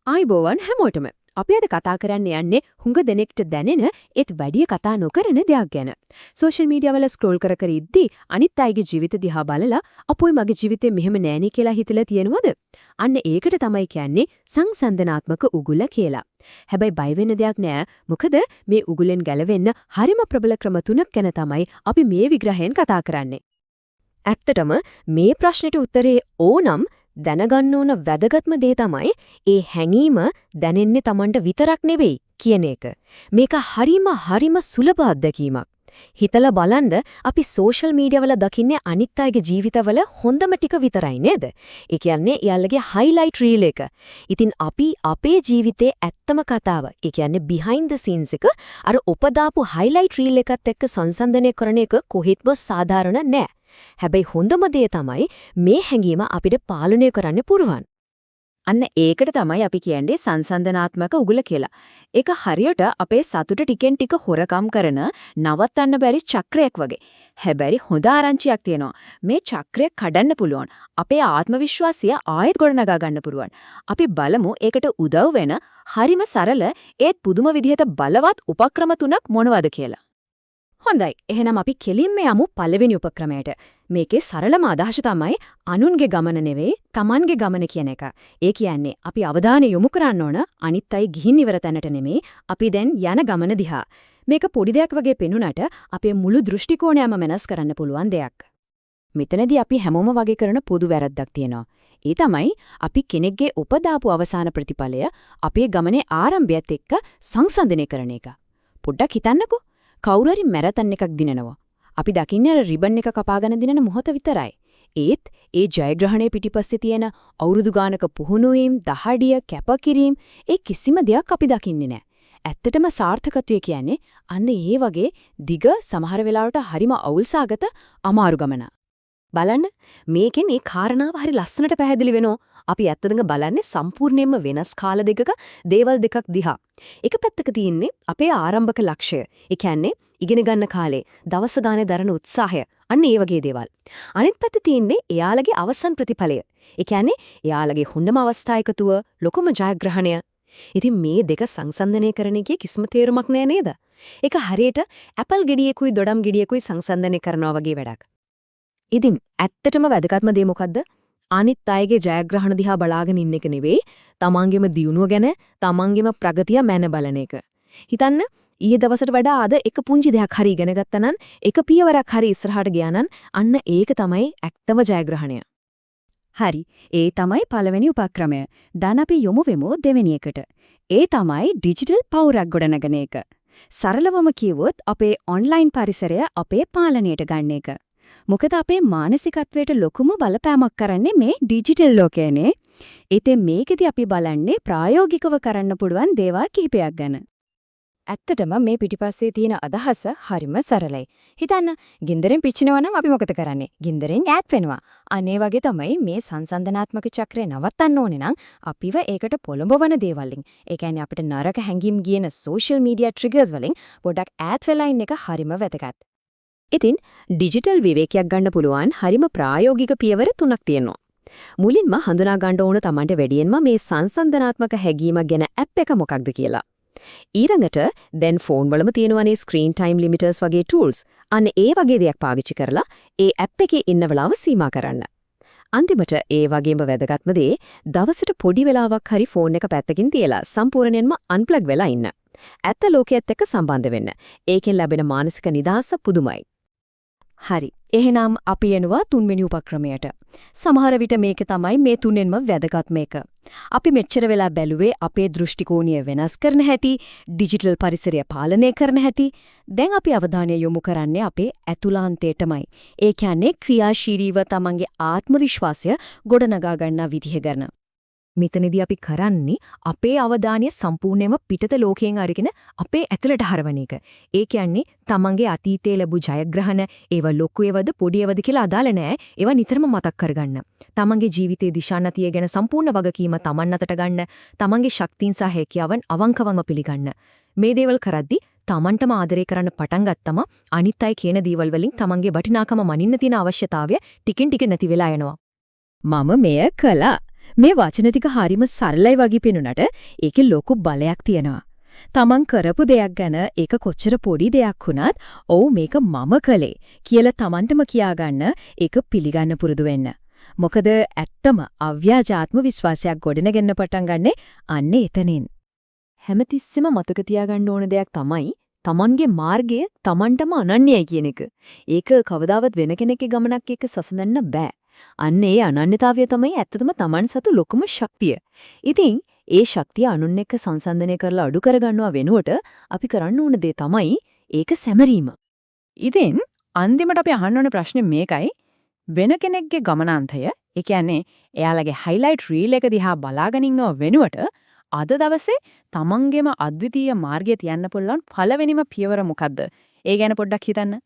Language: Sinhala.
ආයිබෝවන් හැමෝටම. අපි අද කතා කරන්න යන්නේ හුඟ දෙනෙක්ට දැනෙන ඒත් වැඩි කතා නොකරන දෙයක් ගැන. සෝෂල් මීඩියා වල ස්ක්‍රෝල් කර කර ඉද්දී අනිත් අයගේ ජීවිත දිහා බලලා අපෝයි මගේ ජීවිතේ මෙහෙම නෑනේ කියලා හිතලා තියෙනවද? අන්න ඒකට තමයි කියන්නේ සංසන්දනාත්මක උගුල කියලා. හැබැයි බය වෙන්න දෙයක් නෑ. මොකද මේ උගුලෙන් ගැලවෙන්න හරිම ප්‍රබල ක්‍රම තුනක් ගැන තමයි අපි මේ විග්‍රහයෙන් කතා කරන්නේ. ඇත්තටම මේ ප්‍රශ්නෙට උත්තරේ ඕනම් දැනගන්න ඕන වැදගත්ම දේ තමයි ඒ හැඟීම දැනෙන්නේ Tamanට විතරක් නෙවෙයි කියන එක. මේක හරිම සුලභ අත්දැකීමක්. හිතලා බලන්න අපි සෝෂල් මීඩියා වල දකින්නේ අනිත් අයගේ ජීවිතවල හොඳම ටික විතරයි නේද? ඒ කියන්නේ යාළුවගේ highlight reel එක. ඉතින් අපි අපේ ජීවිතේ ඇත්තම කතාව, ඒ කියන්නේ behind the scenes එක අර උපදාපු highlight reel එකත් එක්ක සංසන්දනය කරන එක කොහෙත්ම සාධාරණ නෑ. හැබැයි හොඳම දේ තමයි මේ හැඟීම අපිට පාලනය කරන්න පුරුවන්. අන්න ඒකට තමයි අපි කියන්නේ සංසන්දනාත්මක උගුල කියලා. ඒක හරියට අපේ සතුට ටිකෙන් ටික හොරකම් කරන නවත්තන්න බැරි චක්‍රයක් වගේ. හැබැයි හොඳ ආරංචියක් තියෙනවා. මේ චක්‍රය කඩන්න පුළුවන්. අපේ ආත්ම විශ්වාසය ආයෙත් ගොඩනගා ගන්න පුළුවන්. අපි බලමු ඒකට උදව් වෙන හරිම සරල ඒත් පුදුම විදිහට බලවත් උපක්‍රම තුනක් මොනවද කියලා. හොඳයි. එහෙනම් අපි කෙලින්ම යමු පළවෙනි උපක්‍රමයට. මේකේ සරලම අදහස තමයි අනුන්ගේ ගමන නෙවෙයි, Tamanගේ ගමන කියන එක. ඒ කියන්නේ අපි අවධානය යොමු කරන්න ඕන අනිත් අය ගිහින් ඉවර තැනට නෙමෙයි, අපි දැන් යන ගමන දිහා. මේක පොඩි දෙයක් වගේ පෙනුනට අපේ මුළු දෘෂ්ටි කෝණයම වෙනස් කරන්න පුළුවන් දෙයක්. මෙතනදී අපි හැමෝම වගේ කරන පොදු වැරද්දක් තියෙනවා. ඒ තමයි අපි කෙනෙක්ගේ උපදාපු අවසාන ප්‍රතිඵලය අපේ ගමනේ ආරම්භයත් එක්ක සංසන්දනය කරන එක. පොඩ්ඩක් හිතන්නකෝ. කවුරු හරි මැරතන් එකක් දිනනවා. අපි දකින්නේ අර රිබන් එක කපාගෙන දිනන මොහොත විතරයි. ඒත් ඒ ජයග්‍රහණය පිටිපස්සේ තියෙන අවුරුදු ගානක පුහුණුවීම්, දහඩිය, කැපකිරීම ඒ කිසිම දෙයක් අපි දකින්නේ නැහැ. ඇත්තටම සාර්ථකත්වය කියන්නේ අන්න ඒ වගේ දිග සමහර වෙලාවට හරිම අවුල්සාගත අමාරු ගමන. බලන්න මේකෙන් ඒ කාරණාව හරි ලස්සනට පැහැදිලි වෙනවා. අපි ඇත්තටම බලන්නේ සම්පූර්ණයෙන්ම වෙනස් කාල දෙකක දේවල් දෙකක් දිහා. එක පැත්තක තියෙන්නේ අපේ ආරම්භක ලක්ෂ්‍ය. ඒ කියන්නේ ඉගෙන ගන්න කාලේ දවස ගානේ දරන උත්සාහය. අන්න ඒ වගේ දේවල්. අනිත් පැත්තේ තියෙන්නේ එයාලගේ අවසන් ප්‍රතිඵලය. ඒ කියන්නේ එයාලගේ හොඳම අවස්ථා එකතුව, ලොකුම ජයග්‍රහණය. ඉතින් මේ දෙක සංසන්දනය කරන එකේ කිසිම තේරුමක් නෑ නේද? ඒක හරියට ඇපල් ගෙඩියකුයි දොඩම් ගෙඩියකුයි සංසන්දනය කරනවා වගේ වැඩක්. ඉතින් ඇත්තටම වැදගත්ම දේ මොකද්ද? අනිත් අයගේ ජයග්‍රහණ දිහා බලාගෙන ඉන්න එක නෙවෙයි, තමන්ගේම දියුණුව ගැන, තමන්ගේම ප්‍රගතිය මැන බලන එක. හිතන්න ඊයේ දවසට වඩා අද එක පුංචි දෙයක් හරි ඉගෙන ගත්තා නම්, එක පියවරක් හරි ඉස්සරහට ගියා නම්, අන්න ඒක තමයි ඇත්තම ජයග්‍රහණය. හරි, ඒ තමයි පළවෙනි උපක්‍රමය. දැන් අපි යොමු වෙමු දෙවෙනි එකට. ඒ තමයි ඩිජිටල් පවුරක් ගොඩනගන එක. සරලවම කිව්වොත් අපේ ඔන්ලයින් පරිසරය අපේ පාලනයට ගන්න එක. මොකද අපේ මානසිකත්වයට ලොකුම බලපෑමක් කරන්නේ මේ ඩිජිටල් ලෝකයනේ. ඉතින් මේකෙදි අපි බලන්නේ ප්‍රායෝගිකව කරන්න පුළුවන් දේවල් කිහිපයක් ගැන. ඇත්තටම මේ පිටිපස්සේ තියෙන අදහස හරිම සරලයි. හිතන්න, ගින්දරෙන් පිච්චෙනවා නම් අපි මොකද කරන්නේ? ගින්දරෙන් ඈත් වෙනවා. අනේ වගේ තමයි මේ සංසන්දනාත්මක චක්‍රය නවත්තන්න ඕනේ නම් අපිව ඒකට පොළඹවන දේවල් වලින්, ඒ කියන්නේ අපිට නරක හැඟීම් ගියන සෝෂල් මීඩියා ට්‍රිගර්ස් වලින් පොඩක් ඈත් වෙලා ඉන්න එක හරිම වැදගත්. ඉතින් ඩිජිටල් විවේකයක් ගන්න පුළුවන් හරිම ප්‍රායෝගික පියවර තුනක් තියෙනවා. මුලින්ම හඳුනා ගන්න ඕන Tamanට වැඩියෙන්ම මේ සංසන්දනාත්මක හැඟීම ගැන ඇප් එක මොකක්ද කියලා. ඊළඟට දැන් ෆෝන් වලම තියෙනවනේ ස්ක්‍රීන් ටයිම් ලිමිටර්ස් වගේ ටූල්ස්. අන්න ඒ වගේ දෙයක් පාවිච්චි කරලා ඒ ඇප් එකේ ඉන්න වෙලාව සීමා කරන්න. අන්තිමට ඒ වගේම වැදගත්ම දේ දවසට පොඩි වෙලාවක් හරි ෆෝන් එක පැත්තකින් තියලා සම්පූර්ණයෙන්ම අන්ප්ලග් වෙලා ඉන්න. ඇත්ත ලෝකයේත් එක්ක සම්බන්ධ වෙන්න. ඒකෙන් ලැබෙන මානසික නිදහස පුදුමයි. හරි. එහෙනම් අපි එනවා තුන්වෙනි උපක්‍රමයට. සමහර විට මේක තමයි මේ තුනෙන්ම වැදගත්ම එක. අපි මෙච්චර වෙලා බැලුවේ අපේ දෘෂ්ටි කෝණය වෙනස් කරන හැටි, ඩිජිටල් පරිසරය පාලනය කරන හැටි. දැන් අපි අවධානය යොමු කරන්නේ අපේ ඇතුළාන්තයටමයි. ඒ කියන්නේ ක්‍රියාශීලීව තමන්ගේ ආත්ම විශ්වාසය ගොඩනගා ගන්න විදිහ ගැන. මෙතනදී අපි කරන්නේ අපේ අවධානය සම්පූර්ණයෙන්ම පිටත ලෝකයෙන් අරගෙන අපේ ඇතුළට හරවන එක. ඒ කියන්නේ තමන්ගේ අතීතයේ ලැබු ජයග්‍රහණ, ඒව ලොකු ඒවද පොඩි ඒවද කියලා අදාළ නැහැ. ඒවා නිතරම මතක් කරගන්න. තමන්ගේ ජීවිතයේ දිශානතිය ගැන සම්පූර්ණ වගකීම තමන් අතට ගන්න. තමන්ගේ ශක්තියින් සහ හැකියාවන් අවංකවම පිළිගන්න. මේ දේවල් කරද්දී තමන්ටම ආදරය කරන්න පටන් ගත්තම අනිත් අය කියන දේවල් වලින් තමන්ගේ වටිනාකම මනින්න තියෙන අවශ්‍යතාවය ටිකෙන් ටික නැති වෙලා යනවා. මම මෙය කළා. මේ වචන ටික හරිම සරලයි වගේ පෙනුනට ඒකේ ලොකු බලයක් තියෙනවා. තමන් කරපු දෙයක් ගැන ඒක කොච්චර පොඩි දෙයක් වුණත් ඔව් මේක මම කළේ කියලා තමන්ටම කියාගන්න ඒක පිළිගන්න පුරුදු වෙන්න. මොකද ඇත්තම අව්‍යාජාත්ම විශ්වාසයක් ගොඩනගෙන්න පටන් ගන්නෙ අන්නේ එතනින්. හැමතිස්සෙම මතක තියාගන්න ඕන දෙයක් තමයි තමන්ගේ මාර්ගය තමන්ටම අනන්‍යයි කියන එක. ඒක කවදාවත් වෙන කෙනෙක්ගේ ගමනක් එක්ක සසඳන්න බෑ. අන්න ඒ අනන්‍යතාවය තමයි ඇත්තටම තමන් සතු ලොකුම ශක්තිය. ඉතින් ඒ ශක්තිය අනුන් එක්ක සංසන්දනය කරලා අඩු කරගන්නවා වෙනුවට අපි කරන්න ඕන දේ තමයි ඒක සැමරීම. ඉතින් අන්තිමට අපි අහන්න ඕන ප්‍රශ්නේ මේකයි වෙන කෙනෙක්ගේ ගමනාන්තය ඒ කියන්නේ එයාලගේ highlight reel එක දිහා බලාගෙන ඉන්නව වෙනුවට අද දවසේ තමන්ගේම අද්විතීය මාර්ගය තියන්න පුළුවන් පළවෙනිම පියවර මොකද්ද? ඒ ගැන පොඩ්ඩක් හිතන්න.